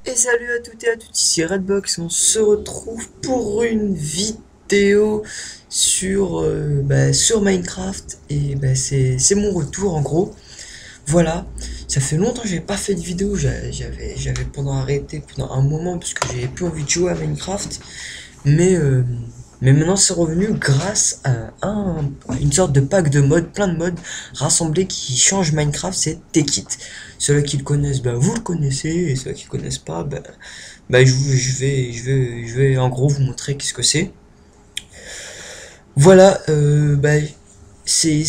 Et salut à toutes et à tous, ici Redbox, on se retrouve pour une vidéo sur Minecraft et c'est mon retour en gros. Voilà, ça fait longtemps que j'ai pas fait de vidéo, j'avais pendant arrêté pendant un moment parce que j'avais plus envie de jouer à Minecraft, mais euh, mais maintenant c'est revenu grâce à une sorte de pack de mods, plein de mods rassemblés qui changent Minecraft, c'est Tekit. Ceux qui le connaissent, bah, vous le connaissez, et ceux qui le connaissent pas, je vais en gros vous montrer qu'est-ce que c'est. Voilà, c'est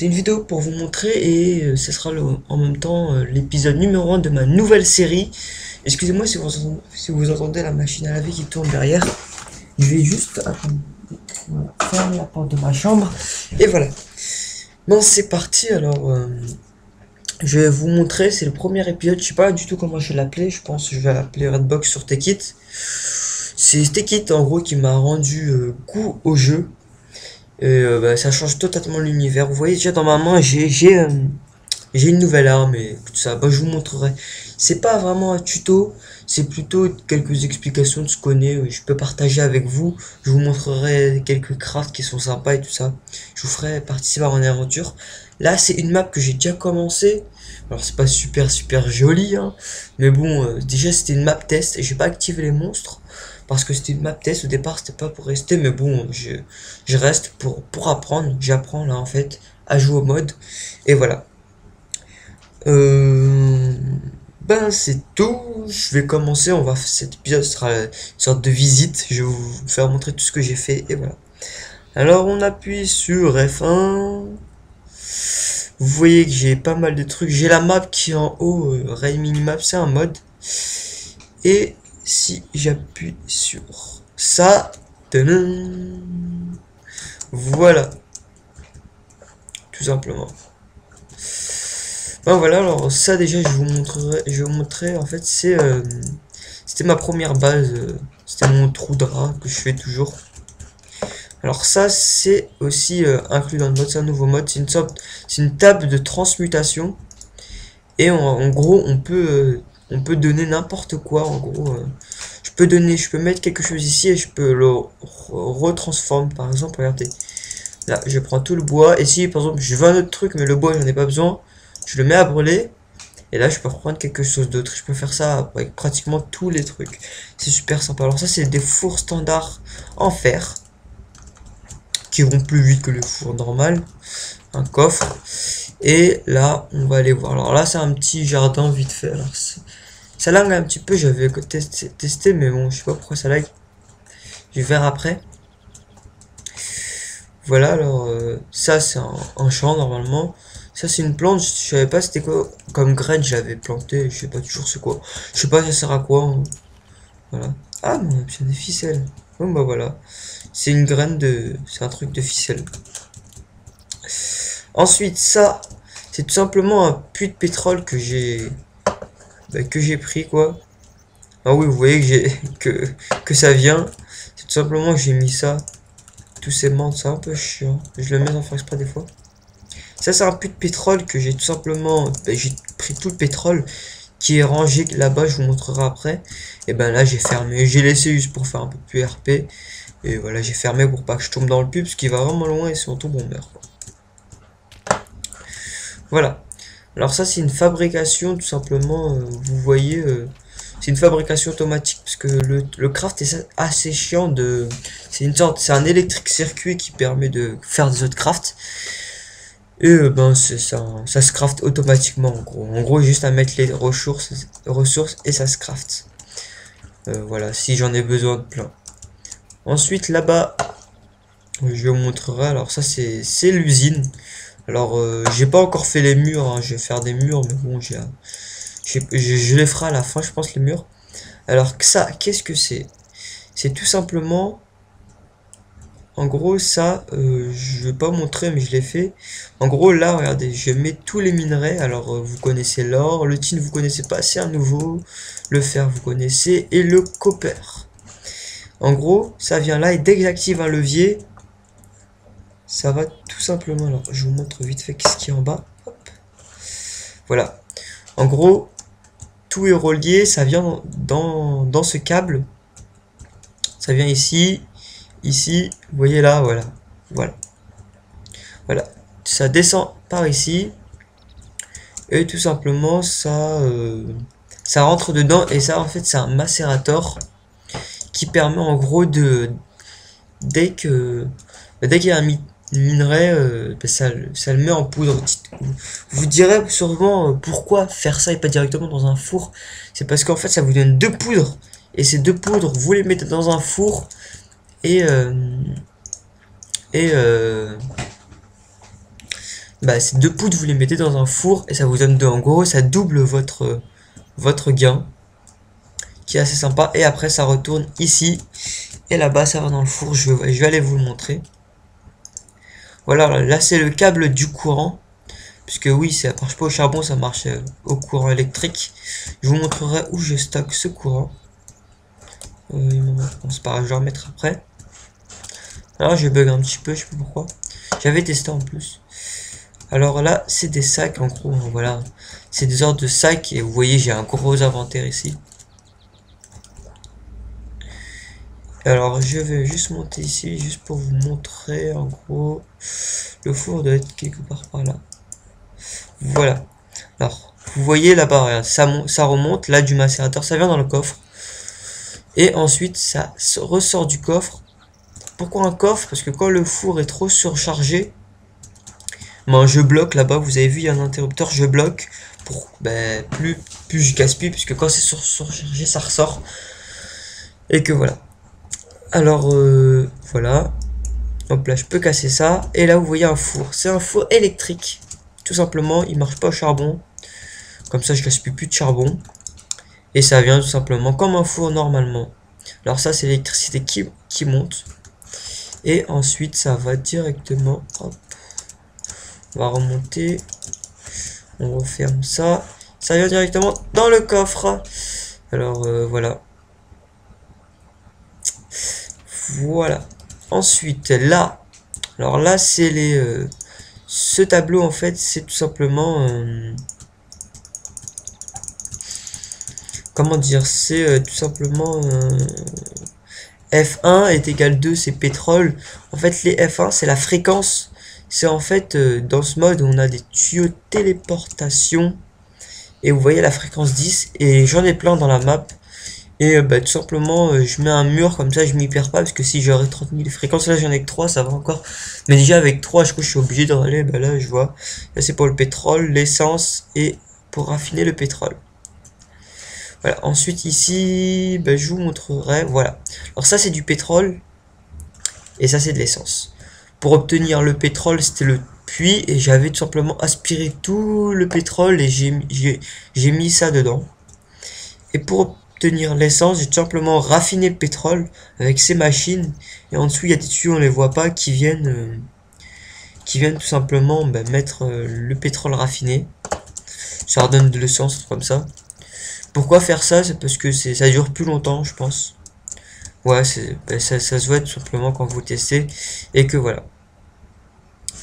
une vidéo pour vous montrer et ce sera en même temps l'épisode numéro 1 de ma nouvelle série. Excusez-moi si vous entendez la machine à laver qui tourne derrière. Je vais juste fermer la porte de ma chambre et voilà. Bon, c'est parti alors. Je vais vous montrer, c'est le premier épisode, je sais pas du tout comment je vais l'appeler, je pense que je vais l'appeler Redbox sur Tekit. C'est Tekit en gros qui m'a rendu goût au jeu. Et ça change totalement l'univers. Vous voyez déjà dans ma main, j'ai une nouvelle arme et tout ça. Bah, je vous montrerai. C'est pas vraiment un tuto, c'est plutôt quelques explications de ce qu'on est. Je peux partager avec vous. Je vous montrerai quelques crafts qui sont sympas et tout ça. Je vous ferai participer à mon aventure. Là, c'est une map que j'ai déjà commencé. Alors, c'est pas super joli, hein. Mais bon, déjà, c'était une map test et j'ai pas activé les monstres. Parce que c'était une map test. Au départ, c'était pas pour rester. Mais bon, je reste pour apprendre. J'apprends là, en fait, à jouer au mode. Et voilà. C'est tout. Je vais commencer. Cet épisode sera une sorte de visite. Je vais vous faire montrer tout ce que j'ai fait et voilà. Alors on appuie sur F1. Vous voyez que j'ai pas mal de trucs. J'ai la map qui est en haut. Rail Minimap, c'est un mode. Et si j'appuie sur ça, tadam, voilà, tout simplement. Ben voilà, alors ça déjà je vais vous montrer en fait c'était ma première base, c'était mon trou de rat que je fais toujours. Alors ça c'est aussi inclus dans le mode, c'est un nouveau mode, c'est une table de transmutation et en gros on peut donner n'importe quoi en gros. Je peux mettre quelque chose ici et je peux le retransformer par exemple, regardez. Là je prends tout le bois et si par exemple je veux un autre truc mais le bois j'en ai pas besoin, je le mets à brûler. Et là, je peux reprendre quelque chose d'autre. Je peux faire ça avec pratiquement tous les trucs. C'est super sympa. Alors ça, c'est des fours standards en fer. Qui vont plus vite que le four normal. Un coffre. Et là, on va aller voir. Alors là, c'est un petit jardin vite fait. Alors ça lag un petit peu. J'avais testé, mais bon, je sais pas pourquoi ça lag. Je vais voir après. Voilà, alors ça, c'est un champ normalement. Ça c'est une plante, je savais pas c'était quoi comme graine, j'avais planté, je sais pas toujours c'est quoi. Je sais pas ça sert à quoi, hein. Voilà. Ah non, c'est des ficelles. Bon bah voilà. C'est une graine de. C'est un truc de ficelle. Ensuite ça, c'est tout simplement un puits de pétrole que j'ai pris quoi. Ah oui vous voyez que j'ai que ça vient. C'est tout simplement que j'ai mis ça. Tous ces menthes, c'est un peu chiant. Je le mets sans faire exprès des fois. Ça c'est un puits de pétrole que j'ai tout simplement, j'ai pris tout le pétrole qui est rangé là-bas, je vous montrerai après. Et ben là j'ai fermé, j'ai laissé juste pour faire un peu plus RP. Et voilà, j'ai fermé pour pas que je tombe dans le puits parce qu'il va vraiment loin et si on tombe on meurt quoi. Voilà. Alors ça c'est une fabrication tout simplement, vous voyez, c'est une fabrication automatique parce que le craft est assez chiant de, c'est un électrique circuit qui permet de faire des autres crafts. Et c'est ça, ça se craft automatiquement en gros. En gros, juste à mettre les ressources et ça se craft. Voilà, si j'en ai besoin de plein. Ensuite, là-bas, je vous montrerai. Alors ça, c'est l'usine. Alors, j'ai pas encore fait les murs. Hein. Je vais faire des murs, mais bon, je les ferai à la fin, je pense, les murs. Alors ça, qu'est-ce que c'est? C'est tout simplement... En gros, ça, je vais pas montrer, mais je l'ai fait. En gros, là, regardez, je mets tous les minerais. Alors, vous connaissez l'or, le tin, vous connaissez pas, c'est un nouveau. Le fer, vous connaissez, et le copper. En gros, ça vient là et dès que j'active un levier, ça va tout simplement. Alors, je vous montre vite fait ce qu'il y a en bas. Hop. Voilà. En gros, tout est relié, ça vient dans ce câble. Ça vient ici, ici, vous voyez là, voilà. Voilà. Voilà. Ça descend par ici. Et tout simplement, ça rentre dedans. Et ça, en fait, c'est un macérateur qui permet en gros de... Dès qu'il y a un minerai, ça le met en poudre. Vous direz sûrement pourquoi faire ça et pas directement dans un four. C'est parce qu'en fait, ça vous donne 2 poudres. Et ces 2 poudres, vous les mettez dans un four. Et ces 2 poudres, vous les mettez dans un four et ça vous donne en gros, ça double votre gain, qui est assez sympa. Et après, ça retourne ici et là-bas, ça va dans le four. Je vais aller vous le montrer. Voilà, là c'est le câble du courant, puisque oui, ça marche pas au charbon, ça marche au courant électrique. Je vous montrerai où je stocke ce courant. C'est pas grave, je vais remettre après. Alors je bug un petit peu, je sais pas pourquoi. J'avais testé en plus. Alors là, c'est des sacs en gros, voilà. C'est des ordres de sacs et vous voyez, j'ai un gros inventaire ici. Alors je vais juste monter ici, juste pour vous montrer en gros. Le four doit être quelque part par là. Voilà. Alors, vous voyez là-bas, ça remonte, là du macérateur, ça vient dans le coffre. Et ensuite, ça ressort du coffre. Pourquoi un coffre? Parce que quand le four est trop surchargé, je bloque là-bas, vous avez vu, il y a un interrupteur, je bloque pour plus je gaspille, puisque quand c'est surchargé, ça ressort. Et que voilà. Alors, voilà. Hop là, je peux casser ça. Et là, vous voyez un four. C'est un four électrique. Tout simplement, il marche pas au charbon. Comme ça, je gaspille plus de charbon. Et ça vient tout simplement comme un four normalement. Alors ça, c'est l'électricité qui monte. Et ensuite, ça va directement... Hop, on va remonter. On referme ça. Ça vient directement dans le coffre. Alors, voilà. Voilà. Ensuite, là. Alors là, c'est les... ce tableau, en fait, c'est tout simplement... comment dire? C'est tout simplement... F1 est égal 2, c'est pétrole. En fait, les F1, c'est la fréquence. C'est en fait, dans ce mode, on a des tuyaux de téléportation. Et vous voyez la fréquence 10. Et j'en ai plein dans la map. Et tout simplement, je mets un mur comme ça, je m'y perds pas. Parce que si j'aurais 30 000 fréquences, là j'en ai que 3, ça va encore. Mais déjà avec 3, je suis obligé de râler. Là, je vois. Là, c'est pour le pétrole, l'essence et pour raffiner le pétrole. Voilà, ensuite ici, je vous montrerai, voilà. Alors ça c'est du pétrole, et ça c'est de l'essence. Pour obtenir le pétrole, c'était le puits, et j'avais tout simplement aspiré tout le pétrole, et j'ai mis ça dedans. Et pour obtenir l'essence, j'ai tout simplement raffiné le pétrole avec ces machines, et en dessous il y a des tuyaux, on les voit pas, qui viennent tout simplement mettre le pétrole raffiné. Ça redonne de l'essence comme ça. Pourquoi faire ça? C'est parce que ça dure plus longtemps, je pense. Ouais, ça se voit tout simplement quand vous testez. Et que voilà.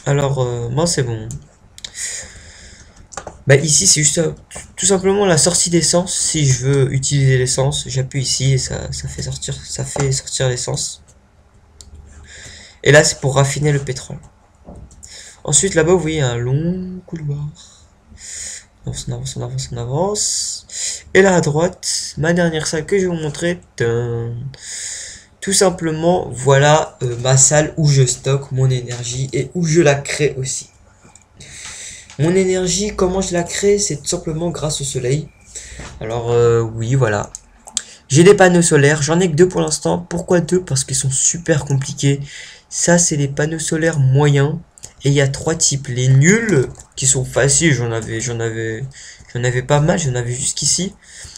Alors, moi c'est bon. Ici, c'est juste tout simplement la sortie d'essence. Si je veux utiliser l'essence, j'appuie ici et ça fait sortir l'essence. Et là, c'est pour raffiner le pétrole. Ensuite, là-bas, vous voyez un long couloir. On avance, on avance, on avance. Et là à droite, ma dernière salle que je vais vous montrer. Tout simplement, voilà ma salle où je stocke mon énergie et où je la crée aussi. Mon énergie, comment je la crée? C'est tout simplement grâce au soleil. Alors oui, voilà. J'ai des panneaux solaires, j'en ai que 2 pour l'instant. Pourquoi 2? Parce qu'ils sont super compliqués. Ça, c'est les panneaux solaires moyens. Et il y a 3 types. Les nuls, qui sont faciles, j'en avais pas mal, j'en avais jusqu'ici.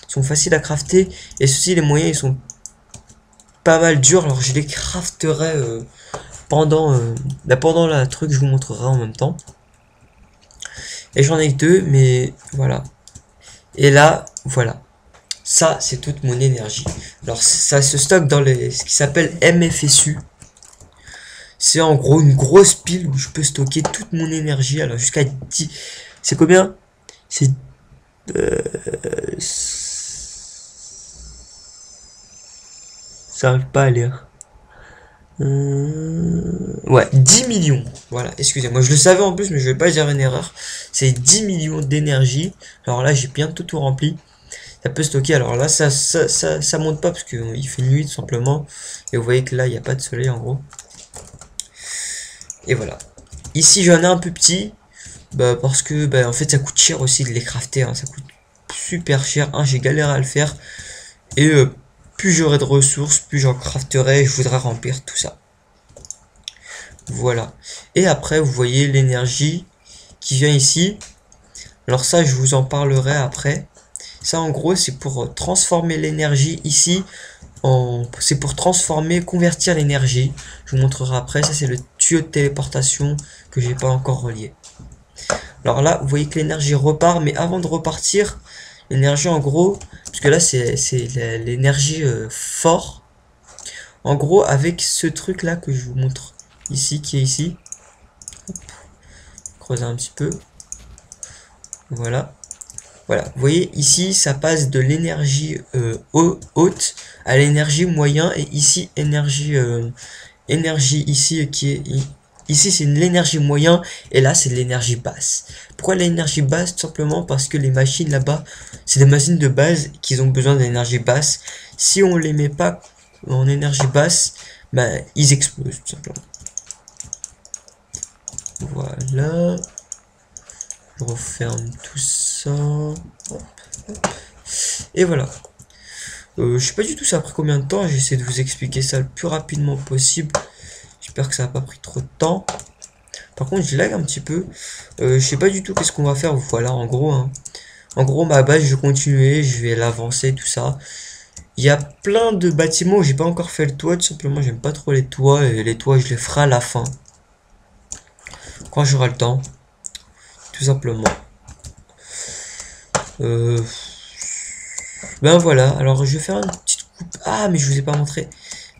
Ils sont faciles à crafter. Et ceux-ci, les moyens, ils sont pas mal durs. Alors je les crafterai pendant la truc, je vous montrerai en même temps. Et j'en ai que 2, mais voilà. Et là, voilà. Ça, c'est toute mon énergie. Alors, ça se stocke dans ce qui s'appelle MFSU. C'est en gros une grosse pile où je peux stocker toute mon énergie. Alors, jusqu'à 10... C'est combien? C'est... Ça arrive pas à lire. Ouais, 10 millions. Voilà, excusez-moi, je le savais en plus, mais je vais pas dire une erreur. C'est 10 millions d'énergie. Alors là, j'ai bientôt tout rempli. Ça peut stocker. Alors là, ça monte pas parce qu'il fait nuit tout simplement. Et vous voyez que là, il n'y a pas de soleil en gros. Et voilà. Ici, j'en ai un peu petit. Bah, parce que, bah, en fait, ça coûte cher aussi de les crafter. Hein. Ça coûte super cher. J'ai galéré à le faire. Et plus j'aurai de ressources, plus j'en crafterai. Je voudrais remplir tout ça. Voilà. Et après, vous voyez l'énergie qui vient ici. Alors ça, je vous en parlerai après. Ça, en gros, c'est pour transformer l'énergie ici. C'est pour transformer, convertir l'énergie. Je vous montrerai après. Ça, c'est le tuyau de téléportation que j'ai pas encore relié. Alors là, vous voyez que l'énergie repart. Mais avant de repartir, l'énergie, en gros, parce que là, c'est l'énergie fort. En gros, avec ce truc-là que je vous montre ici, qui est ici. Hop. Creuser un petit peu. Voilà. Voilà, vous voyez ici ça passe de l'énergie haute à l'énergie moyen, et ici énergie ici qui est ici c'est l'énergie moyen, et là c'est de l'énergie basse. Pourquoi l'énergie basse? Tout simplement parce que les machines là-bas, c'est des machines de base qui ont besoin d'énergie basse. Si on les met pas en énergie basse, ben ils explosent tout simplement. Voilà. Je referme tout ça. Hop, hop. Et voilà. Je sais pas du tout ça a pris combien de temps. J'essaie de vous expliquer ça le plus rapidement possible. J'espère que ça n'a pas pris trop de temps. Par contre, je lag un petit peu. Je sais pas du tout qu'est-ce qu'on va faire. Voilà, en gros. Hein. En gros, ma base, je vais continuer. Je vais l'avancer, tout ça. Il y a plein de bâtiments où j'ai pas encore fait le toit. Tout simplement, j'aime pas trop les toits. Et les toits, je les ferai à la fin. Quand j'aurai le temps. Tout simplement. Ben voilà, alors je vais faire une petite coupe. Ah, mais je vous ai pas montré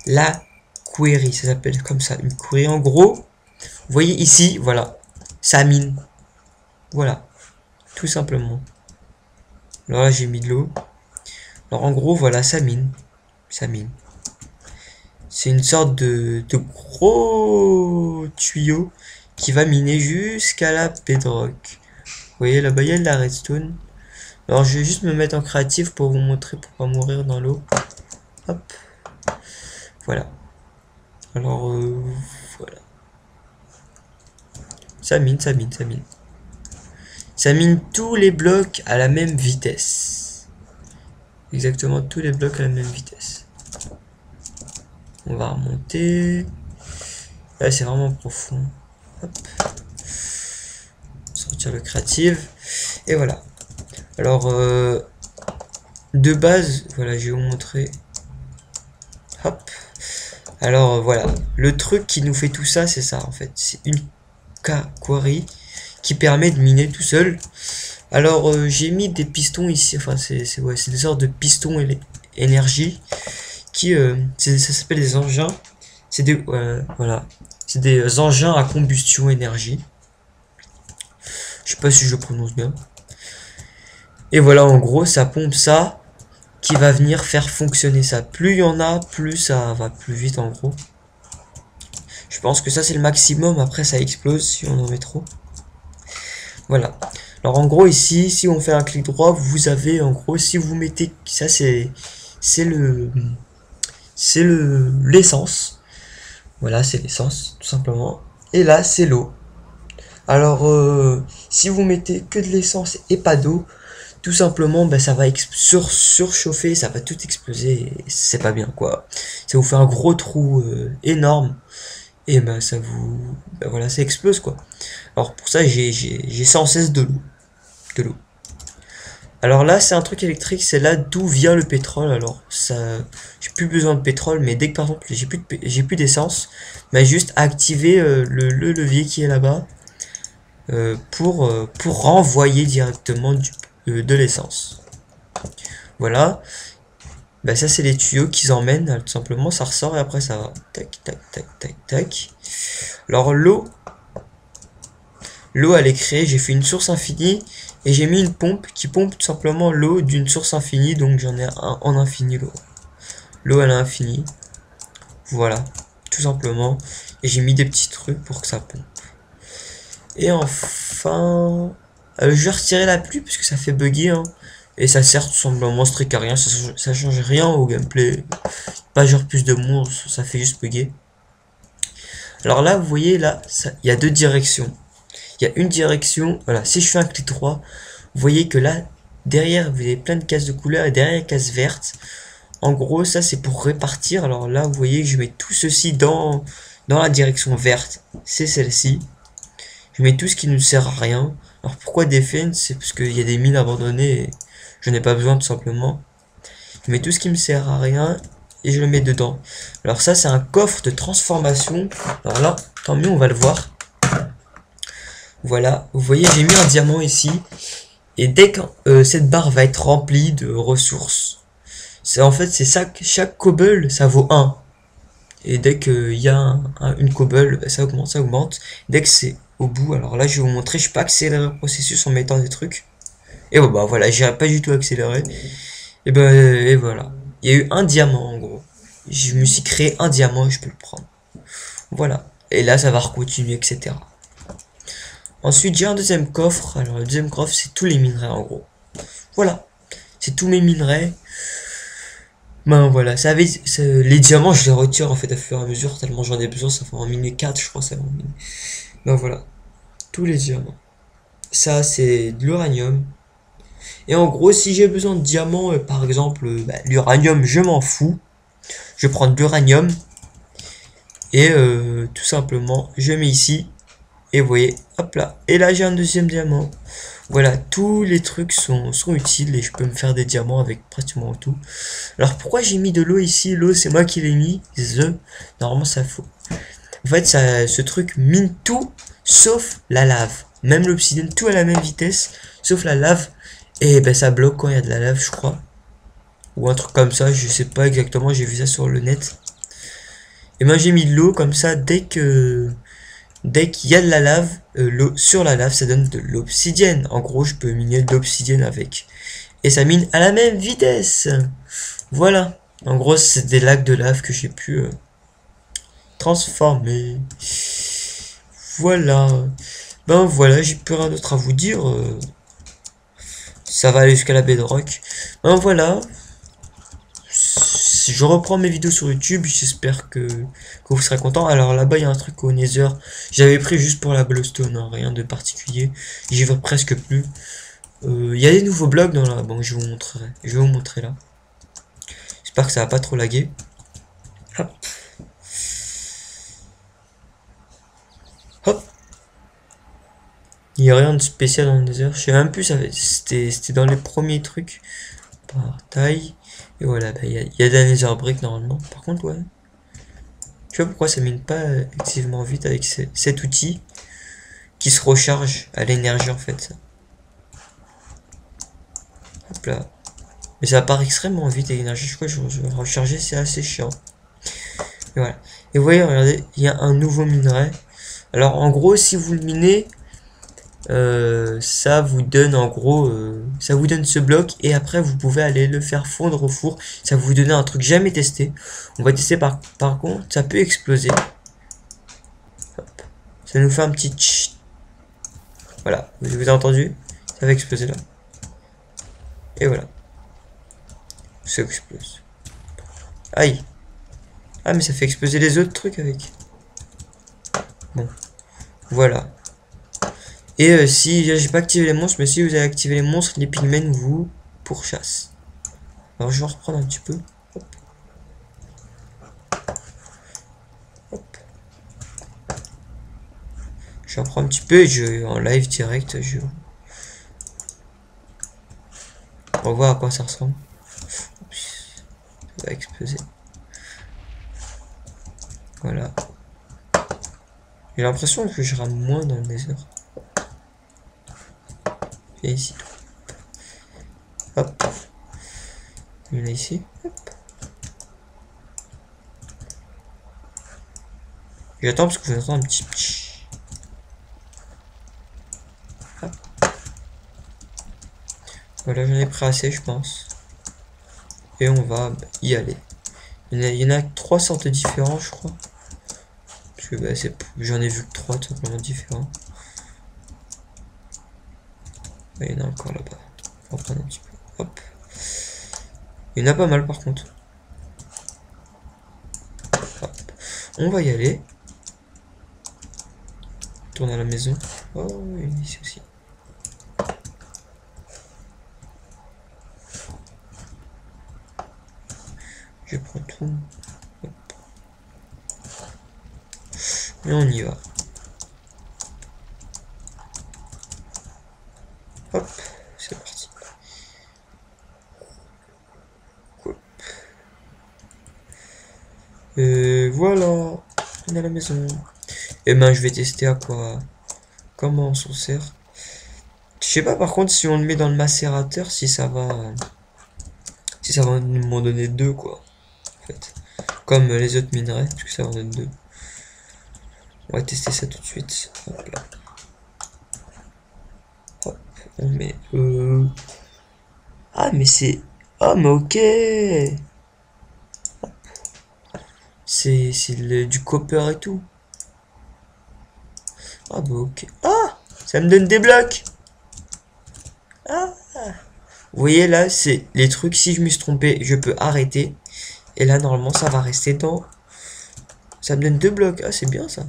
la query, ça s'appelle comme ça, une query. En gros, vous voyez ici, voilà, ça mine. Voilà, tout simplement. Alors là, j'ai mis de l'eau. Alors en gros, voilà, ça mine. Ça mine. C'est une sorte de gros tuyau qui va miner jusqu'à la bedrock. Vous voyez là-bas, il y a de la redstone. Alors je vais juste me mettre en créatif pour vous montrer, pour pas mourir dans l'eau. Hop. Voilà. Alors voilà. Ça mine, ça mine, ça mine. Ça mine tous les blocs à la même vitesse. Exactement tous les blocs à la même vitesse. On va remonter. Là c'est vraiment profond. Hop. Sortir le créatif. Et voilà. Alors, de base, voilà, je vais vous montrer. Hop. Alors, voilà. Le truc qui nous fait tout ça, c'est ça, en fait. C'est une quarry qui permet de miner tout seul. Alors, j'ai mis des pistons ici. Enfin, c'est des sortes de pistons énergie qui, ça s'appelle des engins. C'est des, voilà. C'est des engins à combustion énergie. Je sais pas si je le prononce bien. Et voilà, en gros, ça pompe ça qui va venir faire fonctionner ça. Plus il y en a, plus ça va plus vite, en gros. Je pense que ça, c'est le maximum. Après, ça explose si on en met trop. Voilà. Alors, en gros, ici, si on fait un clic droit, vous avez, en gros, si vous mettez... Ça, c'est l'essence. Voilà, c'est l'essence, tout simplement. Et là, c'est l'eau. Alors, si vous mettez que de l'essence et pas d'eau, tout simplement, ben, ça va surchauffer, ça va tout exploser, c'est pas bien, quoi. Ça vous fait un gros trou énorme, et ben ça vous... Ben, voilà, ça explose, quoi. Alors pour ça, j'ai sans cesse de l'eau. Alors là, c'est un truc électrique, c'est là d'où vient le pétrole. Alors ça, j'ai plus besoin de pétrole, mais dès que par exemple j'ai plus d'essence, ben juste activer le levier qui est là-bas pour renvoyer directement de l'essence. Voilà. Bah ça c'est les tuyaux qu'ils emmènent, tout simplement, ça ressort et après ça va. Tac, tac, tac, tac, tac. Alors l'eau elle est créée, j'ai fait une source infinie et j'ai mis une pompe qui pompe tout simplement l'eau d'une source infinie, donc j'en ai un en infini l'eau. L'eau elle est infinie. Voilà, tout simplement. Et j'ai mis des petits trucs pour que ça pompe. Et enfin, je vais retirer la pluie parce que ça fait bugger, hein. Et ça sert tout simplement strict à rien, ça change rien au gameplay. Pas genre plus de monstres, ça fait juste bugger. Alors là, vous voyez, là, il y a deux directions. Il y a une direction, voilà, si je fais un clic droit, vous voyez que là, derrière, vous avez plein de cases de couleurs et derrière, une case verte. En gros, ça, c'est pour répartir. Alors là, vous voyez que je mets tout ceci dans la direction verte. C'est celle-ci. Je mets tout ce qui ne sert à rien. Alors pourquoi defense? C'est parce qu'il y a des mines abandonnées et je n'ai pas besoin tout simplement. Je mets tout ce qui me sert à rien et je le mets dedans. Alors ça c'est un coffre de transformation. Alors là, tant mieux, on va le voir. Voilà, vous voyez j'ai mis un diamant ici. Et dès que cette barre va être remplie de ressources, en fait c'est ça, chaque cobble ça vaut 1. Et dès qu'il y a une cobble, ça augmente, ça augmente. Dès que c'est au bout, alors là je vais vous montrer, je peux accélérer le processus en mettant des trucs. Et bon, bah voilà, j'ai pas du tout accéléré. Et voilà. Il y a eu un diamant en gros. Je me suis créé un diamant et je peux le prendre. Voilà. Et là ça va recontinuer, etc. Ensuite j'ai un deuxième coffre. Alors le deuxième coffre c'est tous les minerais en gros. Voilà. C'est tous mes minerais. Ben voilà, les diamants je les retire en fait à fur et à mesure tellement j'en ai besoin, ça fait en miner 4 je crois ça va en miner. Ben voilà, tous les diamants. Ça c'est de l'uranium. Et en gros si j'ai besoin de diamants, par exemple l'uranium je m'en fous. Je prends de l'uranium. Et tout simplement je mets ici. Et vous voyez, hop là. Et là j'ai un deuxième diamant. Voilà, tous les trucs sont utiles et je peux me faire des diamants avec pratiquement tout. Alors pourquoi j'ai mis de l'eau ici? L'eau c'est moi qui l'ai mis. Normalement ça faut. En fait ce truc mine tout sauf la lave. Même l'obsidienne, tout à la même vitesse sauf la lave. Et ben ça bloque quand il y a de la lave je crois. Ou un truc comme ça, je sais pas exactement, j'ai vu ça sur le net. Et ben j'ai mis de l'eau comme ça dès qu'il y a de la lave, l'eau sur la lave ça donne de l'obsidienne. En gros je peux miner de l'obsidienne avec. Et ça mine à la même vitesse. Voilà. En gros c'est des lacs de lave que j'ai pu transformer. Voilà. Ben voilà, j'ai plus rien d'autre à vous dire. Ça va aller jusqu'à la bedrock. Ben voilà. Je reprends mes vidéos sur YouTube, j'espère que vous serez content. Alors là-bas il y a un truc au Nether, j'avais pris juste pour la glowstone, hein, rien de particulier, j'y vais presque plus. Il y a des nouveaux blocs dans la banque, je vais vous montrer là. J'espère que ça va pas trop laguer. Hop. Hop. Il n'y a rien de spécial dans le Nether, je sais même plus, c'était dans les premiers trucs. Par taille. Et voilà, il y a des Nether brick normalement. Par contre, ouais. Je sais pas pourquoi ça mine pas excessivement vite avec cet outil qui se recharge à l'énergie en fait. Hop là. Mais ça part extrêmement vite à l'énergie. Je crois que je vais recharger, c'est assez chiant. Et voilà. Et vous voyez, regardez, il y a un nouveau minerai. Alors en gros, si vous le minez, ça vous donne en gros ça vous donne ce bloc et après vous pouvez aller le faire fondre au four, ça vous donne un truc jamais testé. On va tester par contre, ça peut exploser. Hop. Ça nous fait un petit tch. Voilà, vous avez entendu, ça va exploser là et voilà, ça explose. Aïe. Ah mais ça fait exploser les autres trucs avec. Bon, voilà. Et si j'ai pas activé les monstres, mais si vous avez activé les monstres, les pigmen vous pourchassent. Alors je vais reprendre un petit peu. Hop. Hop. Je reprends un petit peu et en live direct, on va voir à quoi ça ressemble. Ça va exploser. Voilà. J'ai l'impression que je rame moins dans le Nether. Et ici. Hop. Il y en a ici. Hop. J'attends parce que vous entendez un petit pch. Hop. Voilà, j'en ai pris assez, je pense. Et on va y aller. Il y en a 3 sortes différents, je crois. Parce que bah, j'en ai vu que 3 tout simplement différents. Et il y en a encore là-bas. On va prendre un petit peu. Hop. Il y en a pas mal par contre. Hop. On va y aller. Tourne à la maison. Oh, il y en a ici aussi. Je prends tout. Hop. Et on y va. Hop, c'est parti. Hop. Et voilà, on est à la maison. Et ben je vais tester à quoi, comment on s'en sert. Je sais pas par contre si on le met dans le macérateur, si ça va m'en donner 2 quoi. En fait, comme les autres minerais, parce que ça va en donner 2. On va tester ça tout de suite. Hop là. Hop, on met ah mais c'est, ah mais ok. C'est du copper et tout. Ah bah ok. Ah, ça me donne des blocs. Ah. Vous voyez là, c'est les trucs, si je me suis trompé, je peux arrêter. Et là, normalement, ça va rester dans... Ça me donne 2 blocs. Ah, c'est bien ça.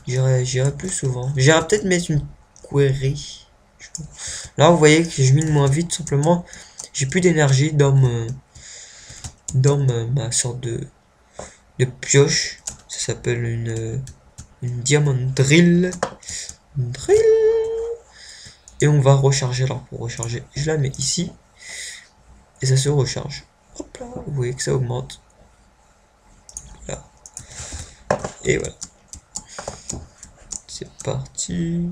J'irai plus souvent. J'irai peut-être mettre une query. Là, vous voyez que je mine moins vite, simplement. J'ai plus d'énergie dans ma sorte de pioche. Ça s'appelle une diamant drill. Et on va recharger. Alors pour recharger, je la mets ici. Et ça se recharge. Hop là, vous voyez que ça augmente. Là. Et voilà. C'est parti.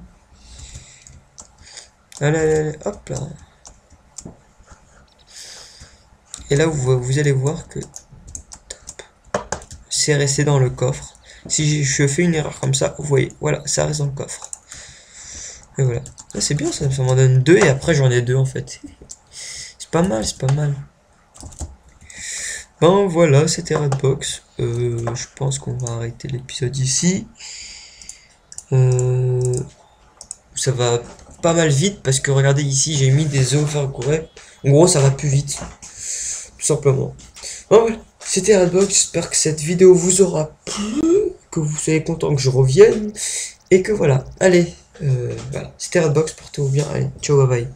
Allez, allez, allez, hop là. Et là, vous allez voir que c'est resté dans le coffre. Si je fais une erreur comme ça, vous voyez, voilà, ça reste dans le coffre. Et voilà. Là, c'est bien, ça m'en donne 2 et après j'en ai 2 en fait. C'est pas mal, c'est pas mal. Ben voilà, c'était Redbox. Je pense qu'on va arrêter l'épisode ici. Ça va pas mal vite parce que regardez ici, j'ai mis des overgrowth. En gros, ça va plus vite. Tout simplement. Ben voilà, c'était Redbox. J'espère que cette vidéo vous aura plu, que vous soyez content que je revienne. Et que voilà, allez, voilà, c'était Redbox, portez-vous bien, allez, ciao, bye bye.